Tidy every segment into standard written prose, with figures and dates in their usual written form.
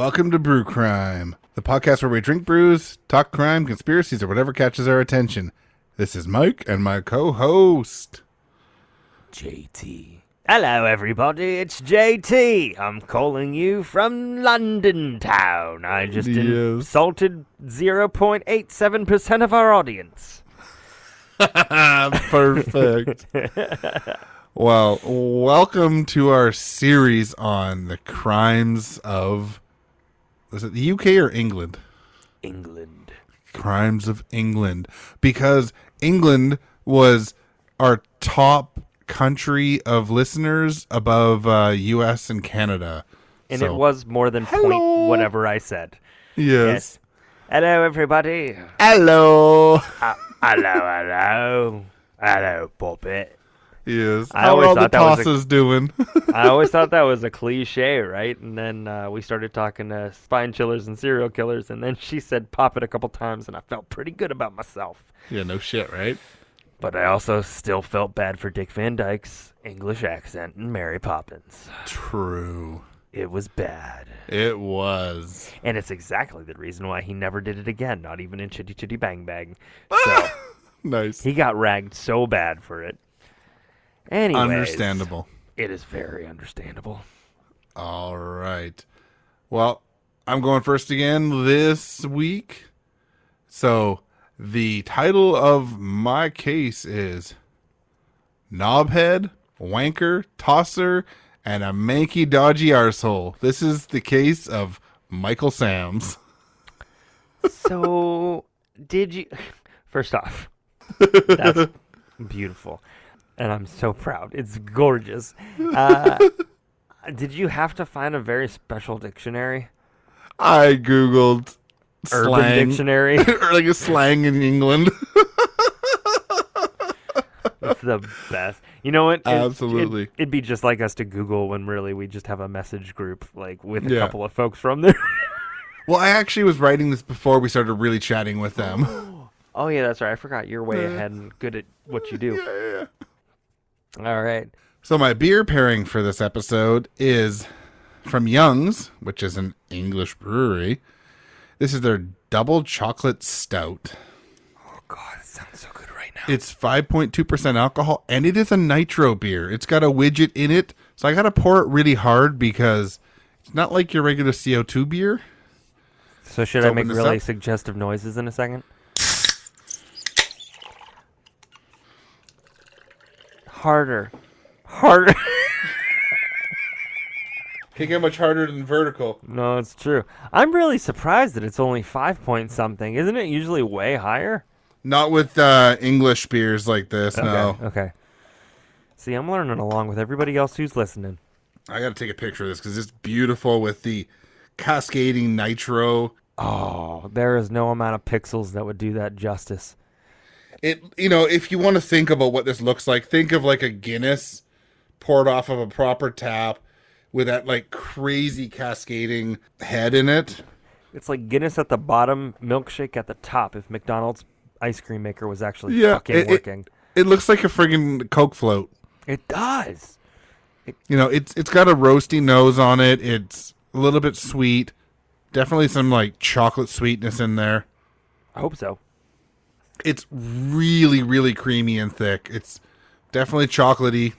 Welcome to Brew Crime, the podcast where we drink brews, talk crime, conspiracies, or whatever catches our attention. This is Mike and my co-host, JT. Hello, everybody. It's JT. I'm calling you from London town. I just insulted 0.87% of our audience. Perfect. Well, welcome to our series on the crimes of... is it the UK or England? England. Crimes of England. Because England was our top country of listeners above US and Canada. And so, it was more than point whatever I said. Yes. Hello, everybody. Hello. Hello. Hello, Puppet. Yes. I How always are all the thought that was tosses doing? I always thought that was a cliche, right? And then we started talking to spine chillers and serial killers, and then she said pop it a couple times, and I felt pretty good about myself. Yeah, no shit, right? But I also still felt bad for Dick Van Dyke's English accent and Mary Poppins. True. It was bad. It was. And it's exactly the reason why he never did it again, not even in Chitty Chitty Bang Bang. So Nice. he got ragged so bad for it. Anyways, Understandable. It is very understandable. All right. Well, I'm going first again this week. So, the title of my case is Knobhead, Wanker, Tosser, and a Manky Dodgy Arsehole. This is the case of Michael Sams. So, did you... First off, that's beautiful. And I'm so proud. It's gorgeous. Did you have to find a very special dictionary? I Googled Urban slang. dictionary. Or like a slang in England. It's the best. You know what? Absolutely. It'd be just like us to Google when really we just have a message group like with a couple of folks from there. Well, I actually was writing this before we started really chatting with them. Oh, yeah, that's right. I forgot you're way ahead and good at what you do. Yeah. All right. So my beer pairing for this episode is from Young's, which is an English brewery. This is their double chocolate stout. Oh, God, it sounds so good right now. It's 5.2% alcohol, and it is a nitro beer. It's got a widget in it, so I got to pour it really hard because it's not like your regular CO2 beer. So should I make really suggestive noises in a second? Harder. Can't get much harder than vertical. No, it's true. I'm really surprised that it's only 5 point something. Isn't it usually way higher? Not with English beers like this, no. Okay. See, I'm learning along with everybody else who's listening. I got to take a picture of this because it's beautiful with the cascading nitro. Oh, there is no amount of pixels that would do that justice. If you want to think about what this looks like, think of like a Guinness poured off of a proper tap with that like crazy cascading head in it. It's like Guinness at the bottom, milkshake at the top if McDonald's ice cream maker was actually fucking working. It looks like a friggin' Coke float. It does. It's got a roasty nose on it. It's a little bit sweet. Definitely some like chocolate sweetness in there. I hope so. It's really, really creamy and thick. It's definitely chocolatey.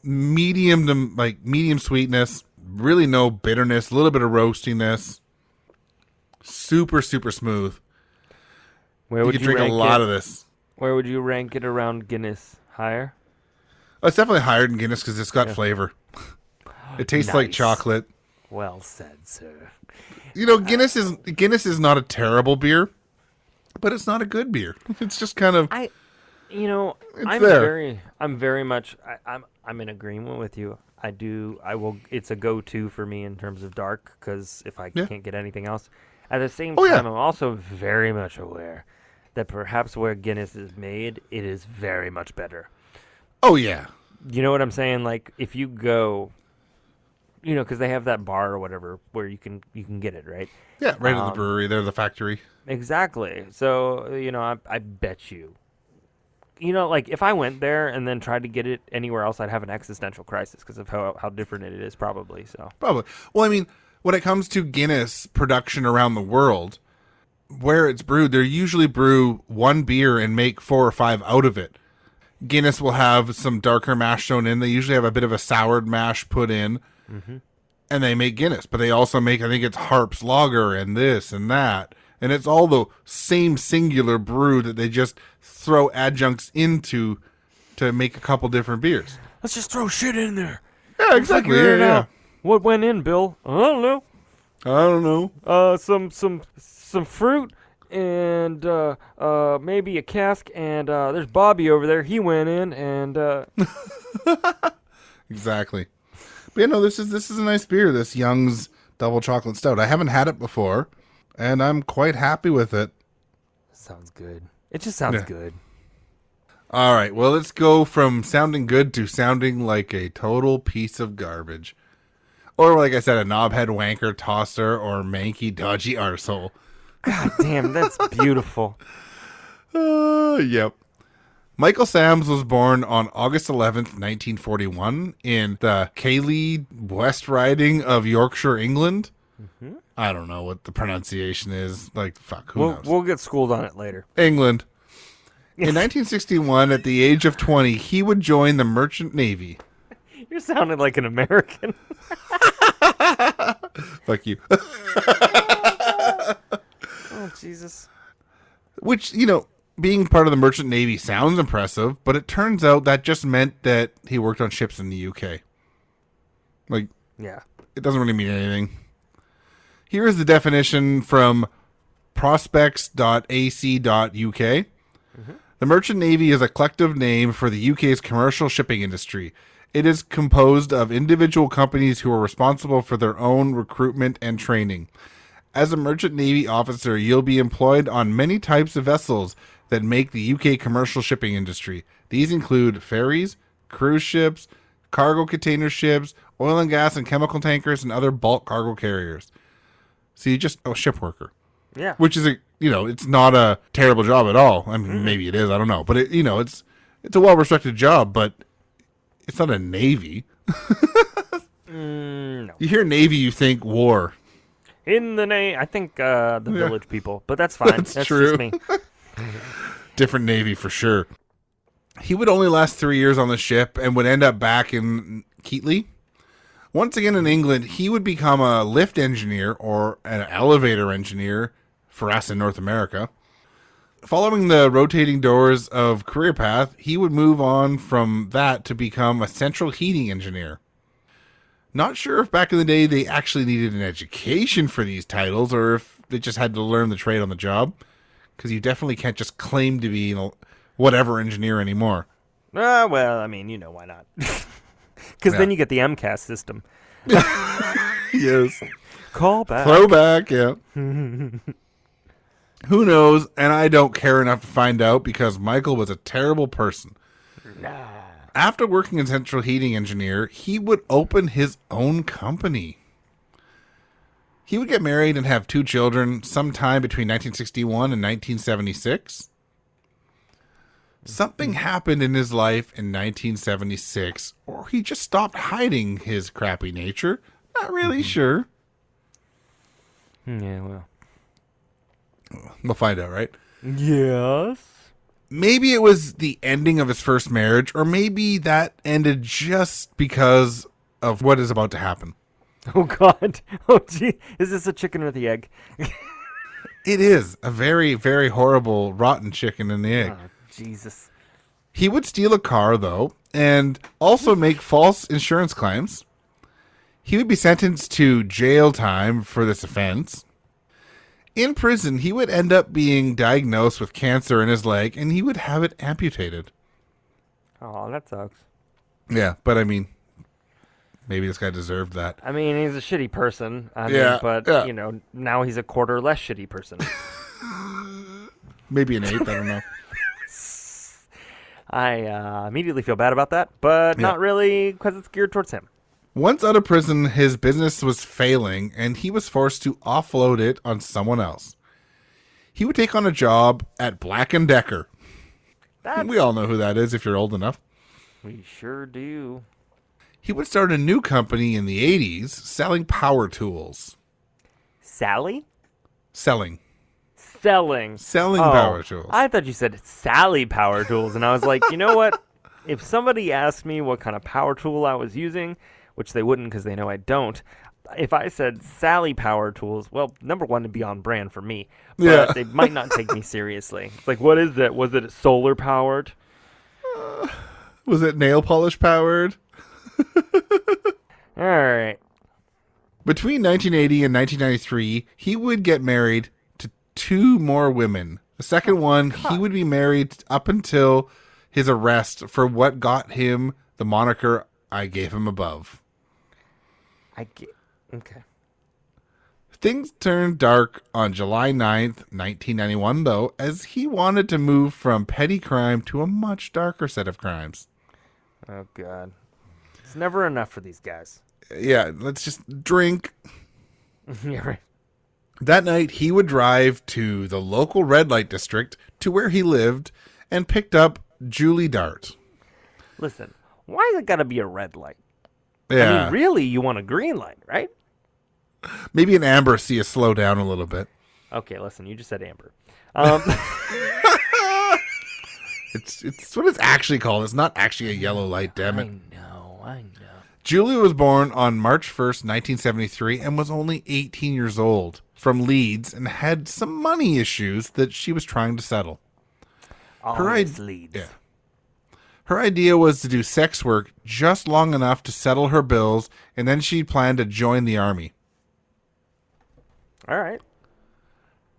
Medium to like medium sweetness. Really no bitterness. A little bit of roastiness. Super, super smooth. Where would you could drink a lot of this. Where would you rank it around Guinness? Higher? Oh, it's definitely higher than Guinness because it's got flavor. It tastes like chocolate. Well said, sir. Guinness is not a terrible beer. But it's not a good beer. It's just kind of. I'm very much. I'm in agreement with you. I will. It's a go-to for me in terms of dark because if I can't get anything else. At the same time, I'm also very much aware that perhaps where Guinness is made, it is very much better. Oh yeah. You know what I'm saying? Like if you go, because they have that bar or whatever where you can get it, right? Yeah, right at the brewery. They're the factory. Exactly. So, I bet you. Like if I went there and then tried to get it anywhere else, I'd have an existential crisis because of how different it is probably. So probably. Well, I mean, when it comes to Guinness production around the world, where it's brewed, they usually brew one beer and make 4 or 5 out of it. Guinness will have some darker mash thrown in. They usually have a bit of a soured mash put in, and they make Guinness. But they also make, I think it's Harp's Lager and this and that. And it's all the same singular brew that they just throw adjuncts into to make a couple different beers. Let's just throw shit in there. Yeah, exactly. Yeah. What went in, Bill? I don't know. Some fruit and maybe a cask, and there's Bobby over there. He went in and Exactly. But yeah, no, this is a nice beer, this Young's Double Chocolate Stout. I haven't had it before, and I'm quite happy with it. Sounds good. It just sounds good. All right, well, let's go from sounding good to sounding like a total piece of garbage. Or, like I said, a knobhead wanker tosser or manky dodgy arsehole. God damn, that's beautiful. Yep. Michael Sams was born on August 11th, 1941 in the Cayley West Riding of Yorkshire, England. I don't know what the pronunciation is. Like, fuck, who knows? We'll get schooled on it later. England. In 1961, at the age of 20, he would join the Merchant Navy. You're sounding like an American. Fuck you. Oh, Jesus. Which, being part of the Merchant Navy sounds impressive, but it turns out that just meant that he worked on ships in the UK. Like, yeah, it doesn't really mean anything. Here is the definition from prospects.ac.uk. The Merchant Navy is a collective name for the UK's commercial shipping industry. It is composed of individual companies who are responsible for their own recruitment and training. As a Merchant Navy officer, you'll be employed on many types of vessels that make the UK commercial shipping industry. These include ferries, cruise ships, cargo container ships, oil and gas and chemical tankers, and other bulk cargo carriers. So you're just a ship worker. Yeah. Which is it's not a terrible job at all. I mean, maybe it is. I don't know. But it's a well-respected job, but it's not a navy. No. You hear navy, you think war. In the name, I think the village people, but that's fine. That's true. Just me. Different navy for sure. He would only last 3 years on the ship and would end up back in Keighley. Once again in England, he would become a lift engineer or an elevator engineer for us in North America. Following the rotating doors of career path, he would move on from that to become a central heating engineer. Not sure if back in the day they actually needed an education for these titles or if they just had to learn the trade on the job, because you definitely can't just claim to be whatever engineer anymore. Well, I mean, why not? Because then you get the MCAS system. Yes. Call back. Throwback, yeah. Who knows? And I don't care enough to find out because Michael was a terrible person. Nah. After working as central heating engineer, he would open his own company. He would get married and have 2 children sometime between 1961 and 1976. Something happened in his life in 1976, or he just stopped hiding his crappy nature. Not really sure. Yeah, well. We'll find out, right? Yes. Maybe it was the ending of his first marriage, or maybe that ended just because of what is about to happen. Oh, God. Oh, gee. Is this a chicken or the egg? It is a very, very horrible, rotten chicken in the egg. Oh, Jesus. He would steal a car, though, and also make false insurance claims. He would be sentenced to jail time for this offense. In prison, he would end up being diagnosed with cancer in his leg, and he would have it amputated. Oh, that sucks. Yeah, but I mean, maybe this guy deserved that. I mean, he's a shitty person. But now he's a quarter less shitty person. Maybe an eighth, I don't know. I immediately feel bad about that, but not really because it's geared towards him. Once out of prison, his business was failing, and he was forced to offload it on someone else. He would take on a job at Black & Decker. We all know who that is if you're old enough. We sure do. He would start a new company in the 80s selling power tools. Sally? Selling Selling. power tools. I thought you said Sally Power Tools, and I was like, you know what? If somebody asked me what kind of power tool I was using, which they wouldn't because they know I don't, if I said Sally Power Tools, well, number one, it'd be on brand for me, but they might not take me seriously. It's like, what is that? Was it solar powered? Was it nail polish powered? All right. Between 1980 and 1993, he would get married to 2 more women. The second one, he would be married up until his arrest for what got him the moniker I gave him above. Okay. Things turned dark on July 9th, 1991, though, as he wanted to move from petty crime to a much darker set of crimes. Oh, God. It's never enough for these guys. Yeah, let's just drink. Yeah, right. That night, he would drive to the local red light district to where he lived and picked up Julie Dart. Listen, why has it got to be a red light? Yeah. I mean, really, you want a green light, right? Maybe an amber see you slow down a little bit. Okay, listen, you just said amber. It's what it's actually called. It's not actually a yellow light, damn it. I know. Julie was born on March 1st, 1973, and was only 18 years old, from Leeds, and had some money issues that she was trying to settle. Leeds. Yeah. Her idea was to do sex work just long enough to settle her bills, and then she planned to join the army. All right.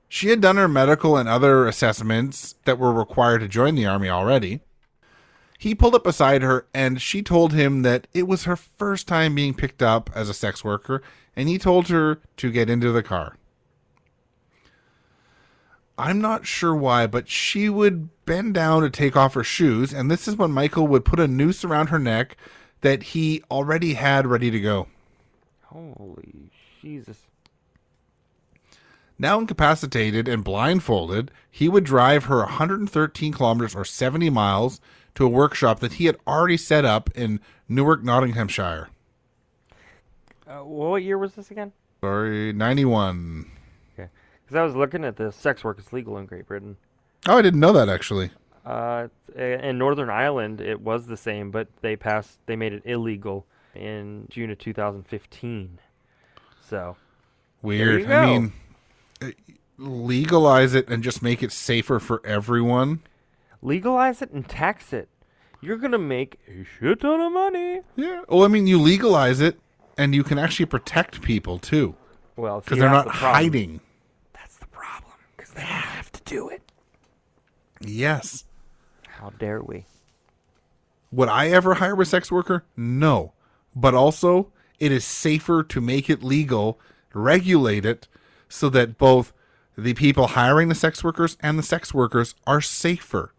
She had done her medical and other assessments that were required to join the army already. He pulled up beside her, and she told him that it was her first time being picked up as a sex worker, and he told her to get into the car. I'm not sure why, but she would bend down to take off her shoes, and this is when Michael would put a noose around her neck that he already had ready to go. Holy Jesus. Now incapacitated and blindfolded, he would drive her 113 kilometers or 70 miles to a workshop that he had already set up in Newark, Nottinghamshire. What year was this again? Sorry, 91. Okay. Because I was looking at the sex work is legal in Great Britain. Oh, I didn't know that, actually. In Northern Ireland, it was the same, but they made it illegal in June of 2015. So, weird. There you go. I mean, legalize it and just make it safer for everyone. Legalize it and tax it. You're going to make a shit ton of money. Yeah. Well, I mean, you legalize it and you can actually protect people, too. Well, because they're not hiding. That's the problem, because they have to do it. Yes. How dare we? Would I ever hire a sex worker? No. But also, it is safer to make it legal, regulate it, so that both the people hiring the sex workers and the sex workers are safer.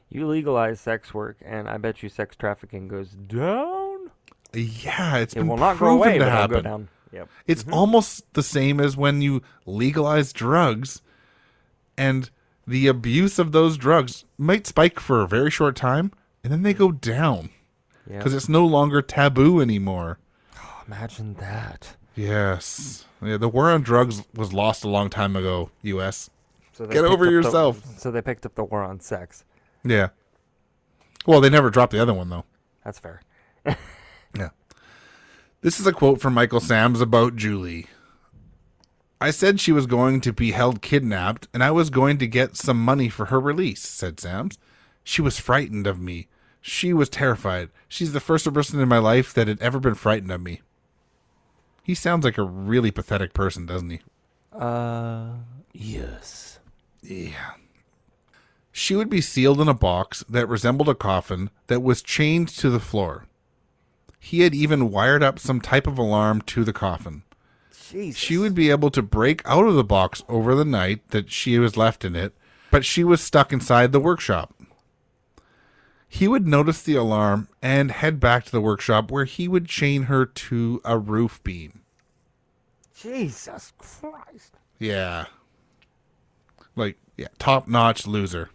You legalize sex work, and I bet you sex trafficking goes down. Yeah, it will not go away, but it'll go down. Yep. It's almost the same as when you legalize drugs, and the abuse of those drugs might spike for a very short time, and then they go down because it's no longer taboo anymore. Oh, imagine that. Yes. Yeah, the war on drugs was lost a long time ago, U.S. So get over yourself. So they picked up the war on sex. Yeah. Well, they never dropped the other one, though. That's fair. Yeah. This is a quote from Michael Sams about Julie. I said she was going to be held kidnapped, and I was going to get some money for her release, said Sams. She was frightened of me. She was terrified. She's the first person in my life that had ever been frightened of me. He sounds like a really pathetic person, doesn't he? Yes. Yeah. She would be sealed in a box that resembled a coffin that was chained to the floor. He had even wired up some type of alarm to the coffin. Jesus. She would be able to break out of the box over the night that she was left in it, but she was stuck inside the workshop. He would notice the alarm and head back to the workshop where he would chain her to a roof beam. Jesus Christ. Yeah. Top-notch loser.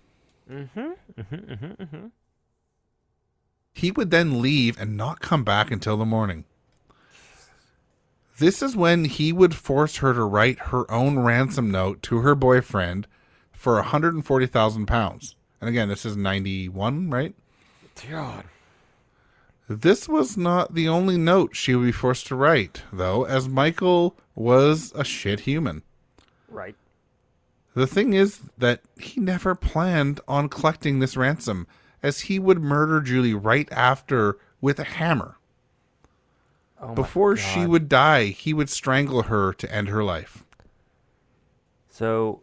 He would then leave and not come back until the morning. This is when he would force her to write her own ransom note to her boyfriend for £140,000. And again, this is 91, right? God. This was not the only note she would be forced to write, though, as Michael was a shit human. Right. The thing is that he never planned on collecting this ransom, as he would murder Julie right after with a hammer. Oh Before she would die, he would strangle her to end her life. So,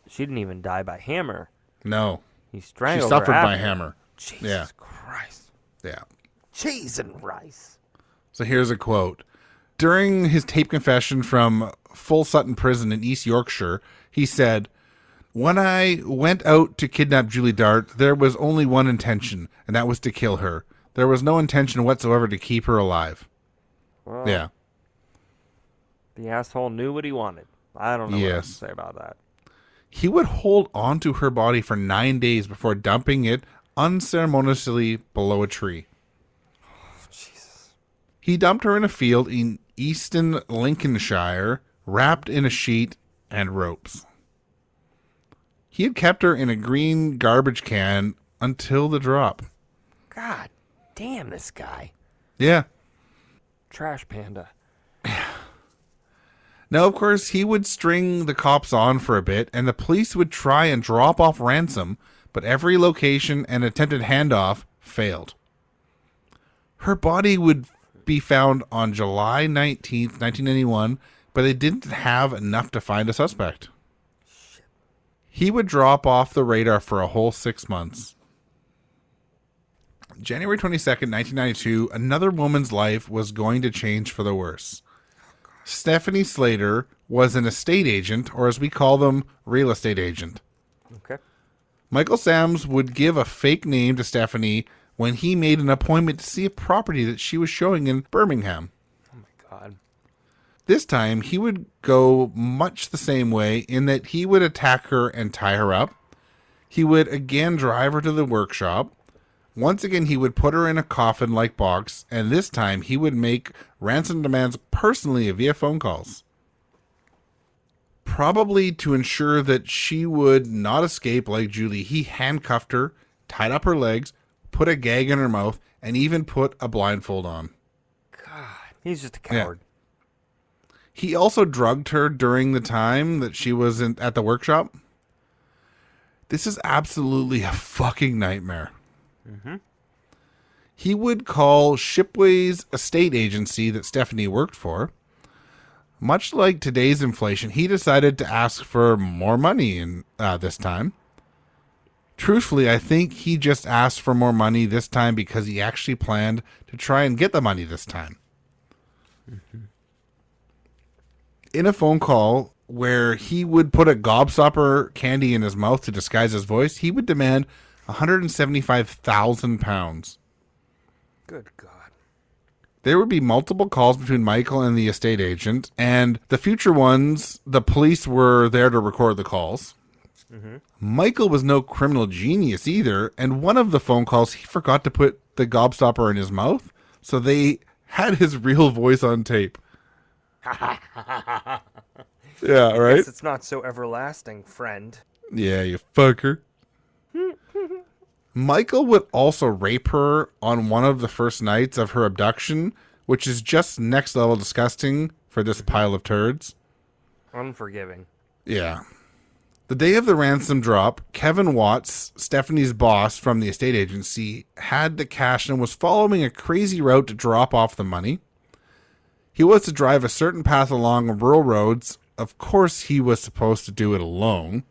she didn't even die by hammer. No. He She strangled suffered her by after. hammer. Jesus Christ. Yeah. Cheese and rice. So here's a quote. During his tape confession from Full Sutton Prison in East Yorkshire, he said, "When I went out to kidnap Julie Dart, there was only one intention, and that was to kill her. There was no intention whatsoever to keep her alive." Well, Yeah. The asshole knew what he wanted. I don't know what else to say about that. He would hold on to her body for 9 days before dumping it unceremoniously below a tree. Oh, Jesus. He dumped her in a field in Easton, Lincolnshire, wrapped in a sheet and ropes. He had kept her in a green garbage can until the drop. God damn this guy. Yeah. Trash panda. Now, of course, he would string the cops on for a bit, and the police would try and drop off ransom, but every location and attempted handoff failed. Her body would be found on July 19th, 1991, but they didn't have enough to find a suspect. Shit. He would drop off the radar for a whole 6 months. January 22nd, 1992, another woman's life was going to change for the worse. Stephanie Slater was an estate agent, or as we call them, real estate agent. Okay. Michael Sams would give a fake name to Stephanie when he made an appointment to see a property that she was showing in Birmingham. Oh my God. This time, he would go much the same way in that he would attack her and tie her up. He would again drive her to the workshop. Once again, he would put her in a coffin-like box, and this time he would make ransom demands personally via phone calls. Probably to ensure that she would not escape like Julie, he handcuffed her, tied up her legs, put a gag in her mouth, and even put a blindfold on. God, he's just a coward. Yeah. He also drugged her during the time that she was at the workshop. This is absolutely a fucking nightmare. Mm-hmm. He would call Shipway's estate agency that Stephanie worked for. Much like today's inflation, he decided to ask for more money in this time. Truthfully, I think he just asked for more money this time because he actually planned to try and get the money this time. Mm-hmm. In a phone call where he would put a gobstopper candy in his mouth to disguise his voice, he would demand £175,000. Good God. There would be multiple calls between Michael and the estate agent, and the future ones, the police were there to record the calls. Mm-hmm. Michael was no criminal genius either, and one of the phone calls, he forgot to put the gobstopper in his mouth, so they had his real voice on tape. Yeah, right? Guess it's not so everlasting, friend. Yeah, you fucker. Michael would also rape her on one of the first nights of her abduction, which is just next level disgusting for this pile of turds. Unforgiving. Yeah. The day of the ransom drop, Kevin Watts, Stephanie's boss from the estate agency, had the cash and was following a crazy route to drop off the money. He was to drive a certain path along rural roads. Of course, he was supposed to do it alone.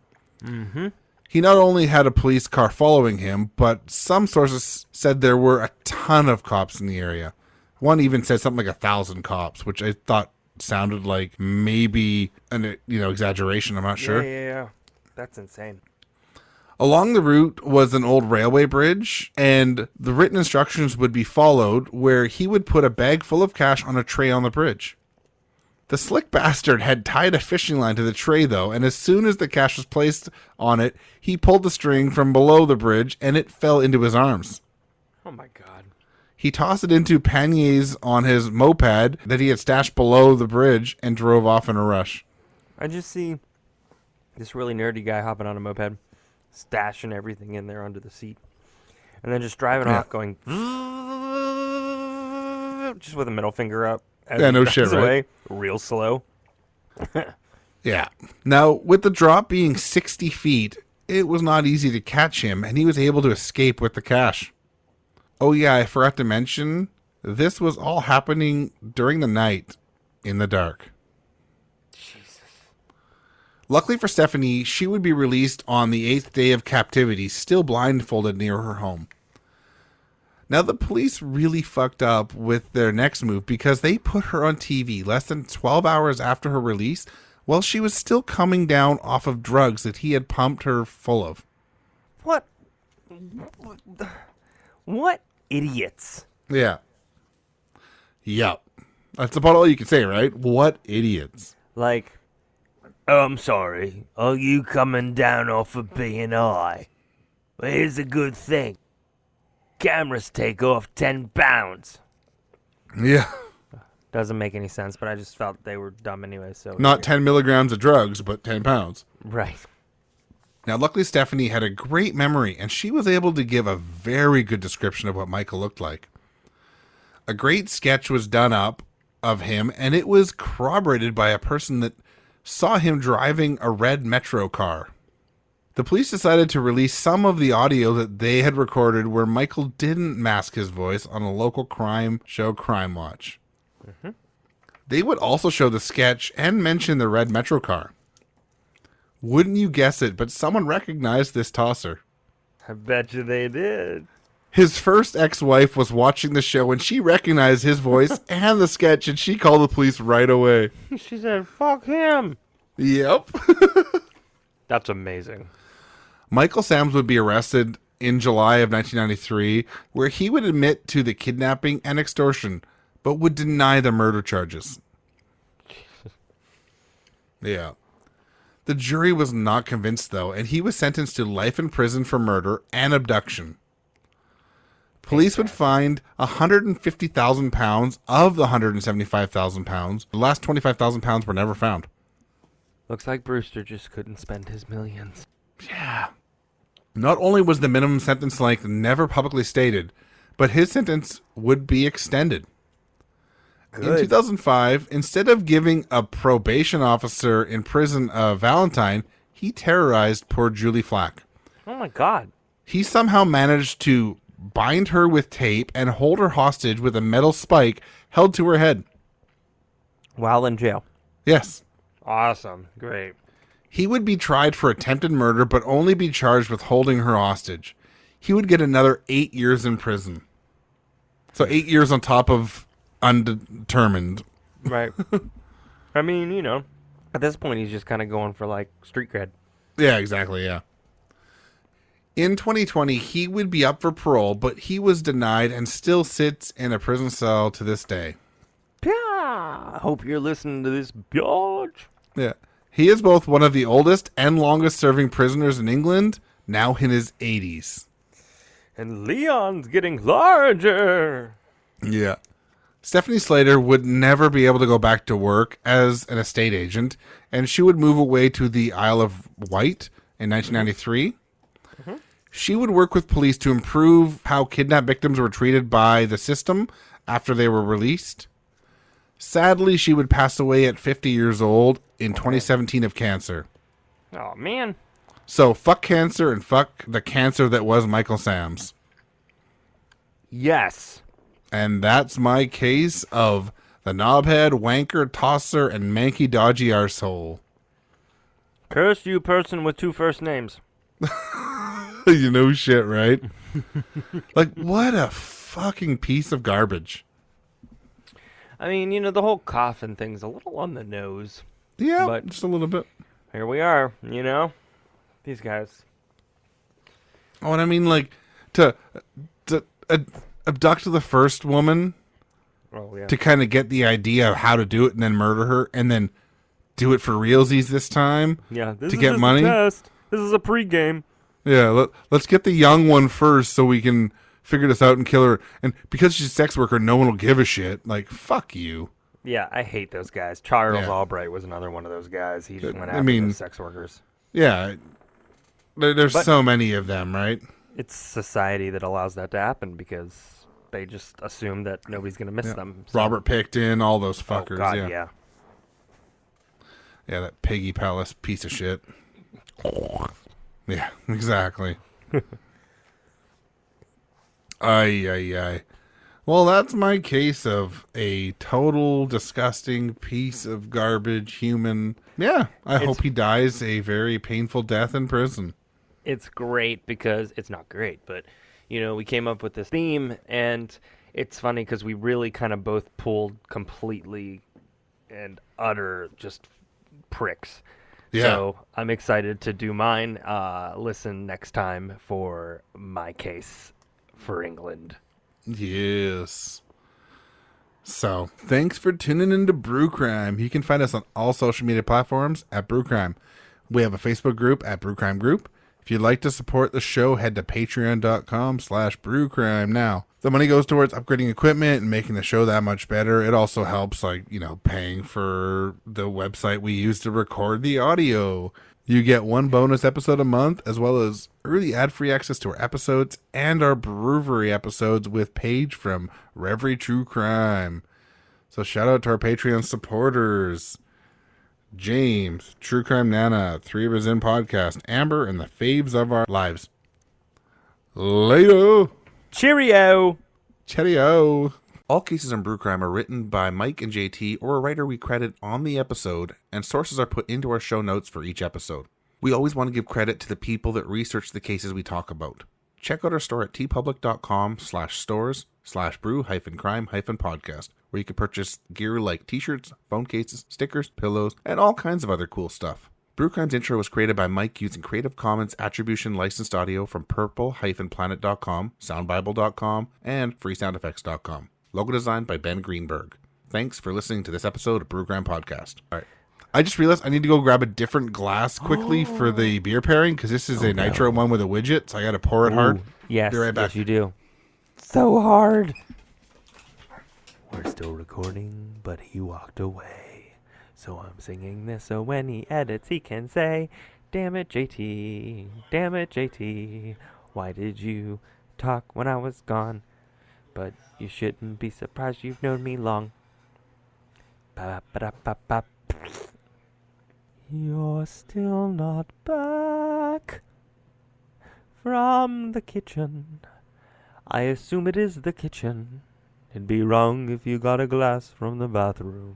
Mm-hmm. He not only had a police car following him, but some sources said there were a ton of cops in the area. One even said something like 1,000 cops, which I thought sounded like maybe an exaggeration. I'm not sure. Yeah. That's insane. Along the route was an old railway bridge, and the written instructions would be followed where he would put a bag full of cash on a tray on the bridge. The slick bastard had tied a fishing line to the tray, though, and as soon as the cash was placed on it, he pulled the string from below the bridge, and it fell into his arms. Oh, my God. He tossed it into panniers on his moped that he had stashed below the bridge and drove off in a rush. I just see this really nerdy guy hopping on a moped, stashing everything in there under the seat, and then just driving off going, just with a middle finger up. As no shit, right? Away, real slow. Yeah. Now, with the drop being 60 feet, it was not easy to catch him, and he was able to escape with the cash. Oh, yeah, I forgot to mention, this was all happening during the night in the dark. Jesus. Luckily for Stephanie, she would be released on the 8th day of captivity, still blindfolded near her home. Now, the police really fucked up with their next move because they put her on TV less than 12 hours after her release while she was still coming down off of drugs that he had pumped her full of. What idiots. Yeah. Yep. That's about all you can say, right? What idiots. Like, oh, I'm sorry. Are you coming down off of being high? Well, here's a good thing. Cameras take off 10 pounds. Yeah. Doesn't make any sense, but I just felt they were dumb anyway. So Not 10 milligrams of drugs, but 10 pounds. Right. Now, luckily, Stephanie had a great memory, and she was able to give a very good description of what Michael looked like. A great sketch was done up of him, and it was corroborated by a person that saw him driving a red Metro car. The police decided to release some of the audio that they had recorded where Michael didn't mask his voice on a local crime show, Crime Watch. Mm-hmm. They would also show the sketch and mention the red Metro car. Wouldn't you guess it, but someone recognized this tosser. I bet you they did. His first ex-wife was watching the show and she recognized his voice and the sketch, and she called the police right away. She said, fuck him. Yep. That's amazing. Michael Sams would be arrested in July of 1993, where he would admit to the kidnapping and extortion, but would deny the murder charges. Yeah. The jury was not convinced, though, and he was sentenced to life in prison for murder and abduction. Police would find 150,000 pounds of the 175,000 pounds. The last 25,000 pounds were never found. Looks like Brewster just couldn't spend his millions. Yeah. Not only was the minimum sentence length never publicly stated, but his sentence would be extended. Good. In 2005, instead of giving a probation officer in prison a Valentine, he terrorized poor Julie Flack. Oh my God. He somehow managed to bind her with tape and hold her hostage with a metal spike held to her head. While in jail. Yes. Awesome. Great. He would be tried for attempted murder, but only be charged with holding her hostage. He would get another 8 years in prison. So 8 years on top of undetermined. Right. I mean, you know, at this point, he's just kind of going for, like, street cred. Yeah, exactly, yeah. In 2020, he would be up for parole, but he was denied and still sits in a prison cell to this day. Yeah. I hope you're listening to this, George. Yeah. He is both one of the oldest and longest serving prisoners in England, now in his 80s. And Leon's getting larger. Yeah. Stephanie Slater would never be able to go back to work as an estate agent, and she would move away to the Isle of Wight in 1993. Mm-hmm. She would work with police to improve how kidnapped victims were treated by the system after they were released. Sadly, she would pass away at 50 years old in 2017 of cancer. Oh, man. So, fuck cancer and fuck the cancer that was Michael Sams. Yes. And that's my case of the knobhead, wanker, tosser, and manky dodgy arsehole. Curse you, person with two first names. You know shit, right? Like, what a fucking piece of garbage. I mean, you know, the whole coffin thing's a little on the nose. Yeah, but just a little bit. Here we are, you know? These guys. Oh, and I mean, like, to abduct the first woman, to kind of get the idea of how to do it and then murder her, and then do it for realsies this time, this to get money. Test. This is a pregame. Yeah, let's get the young one first so we can figure this out and kill her. And because she's a sex worker, no one will give a shit. Like, fuck you. Yeah, I hate those guys. Charles Albright was another one of those guys. He just went after those sex workers. Yeah. There's so many of them, right? It's society that allows that to happen because they just assume that nobody's going to miss them. So. Robert Pickton, all those fuckers. Oh, God, yeah. Yeah, that Piggy Palace piece of shit. Yeah, exactly. Ay. Well, that's my case of a total disgusting piece of garbage human. Yeah, I hope he dies a very painful death in prison. It's great because it's not great, but, we came up with this theme, and it's funny because we really kind of both pulled completely and utter just pricks. Yeah. So I'm excited to do mine. Listen next time for my case for England. Yes. So, thanks for tuning into Brew Crime. You can find us on all social media platforms at Brew Crime. We have a Facebook group at Brew Crime Group. If you'd like to support the show, head to patreon.com/brewcrime now. The money goes towards upgrading equipment and making the show that much better. It also helps, paying for the website we use to record the audio. You get one bonus episode a month, as well as early ad-free access to our episodes and our brewery episodes with Paige from Reverie True Crime. So shout out to our Patreon supporters. James, True Crime Nana, 3 of Us In Podcast, Amber, and the faves of our lives. Later. Cheerio. Cheerio. All cases on Brew Crime are written by Mike and JT or a writer we credit on the episode, and sources are put into our show notes for each episode. We always want to give credit to the people that research the cases we talk about. Check out our store at tpublic.com/stores/brew-crime-podcast, where you can purchase gear like t-shirts, phone cases, stickers, pillows, and all kinds of other cool stuff. Brew Crime's intro was created by Mike using Creative Commons Attribution licensed audio from purple-planet.com, soundbible.com, and freesoundeffects.com. Logo designed by Ben Greenberg. Thanks for listening to this episode of Brew Crime Podcast. All right. I just realized I need to go grab a different glass quickly for the beer pairing, because this is a Nitro one with a widget, so I got to pour it hard. Yes, be right back. Yes, you do. So hard. We're still recording, but he walked away. So I'm singing this so when he edits, he can say, "Damn it, JT. Damn it, JT. Why did you talk when I was gone? But you shouldn't be surprised, you've known me long. Ba-ba-ba-ba-ba. You're still not back from the kitchen. I assume it is the kitchen. It'd be wrong if you got a glass from the bathroom.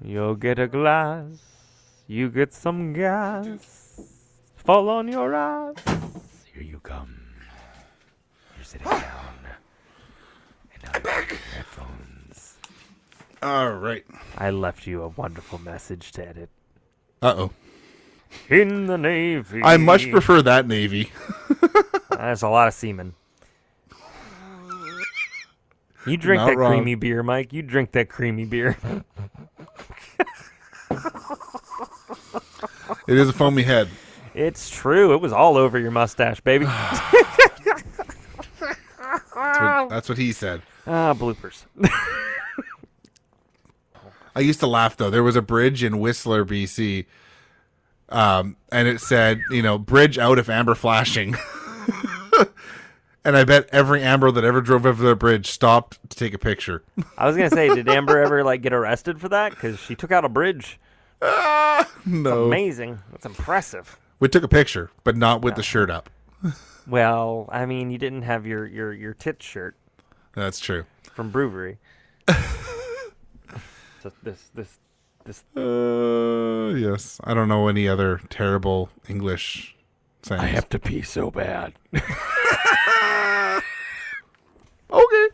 You'll get a glass, you get some gas, fall on your ass. Here you come. You're sitting down. And now I'm back. Headphones. All right. I left you a wonderful message to edit. Uh-oh. In the Navy. I much prefer that Navy. That's a lot of semen. You drink that creamy beer, Mike. You drink that creamy beer. It is a foamy head. It's true. It was all over your mustache, baby. That's what he said. Bloopers. I used to laugh, though. There was a bridge in Whistler, BC, and it said, bridge out if amber flashing. And I bet every Amber that ever drove over the bridge stopped to take a picture. I was going to say, did Amber ever get arrested for that? Because she took out a bridge. No. That's amazing. That's impressive. We took a picture, but not with the shirt up. Well, I mean, you didn't have your tit shirt. That's true. From Brewery. So this. Yes. I don't know any other terrible English sayings. I have to pee so bad. Okay.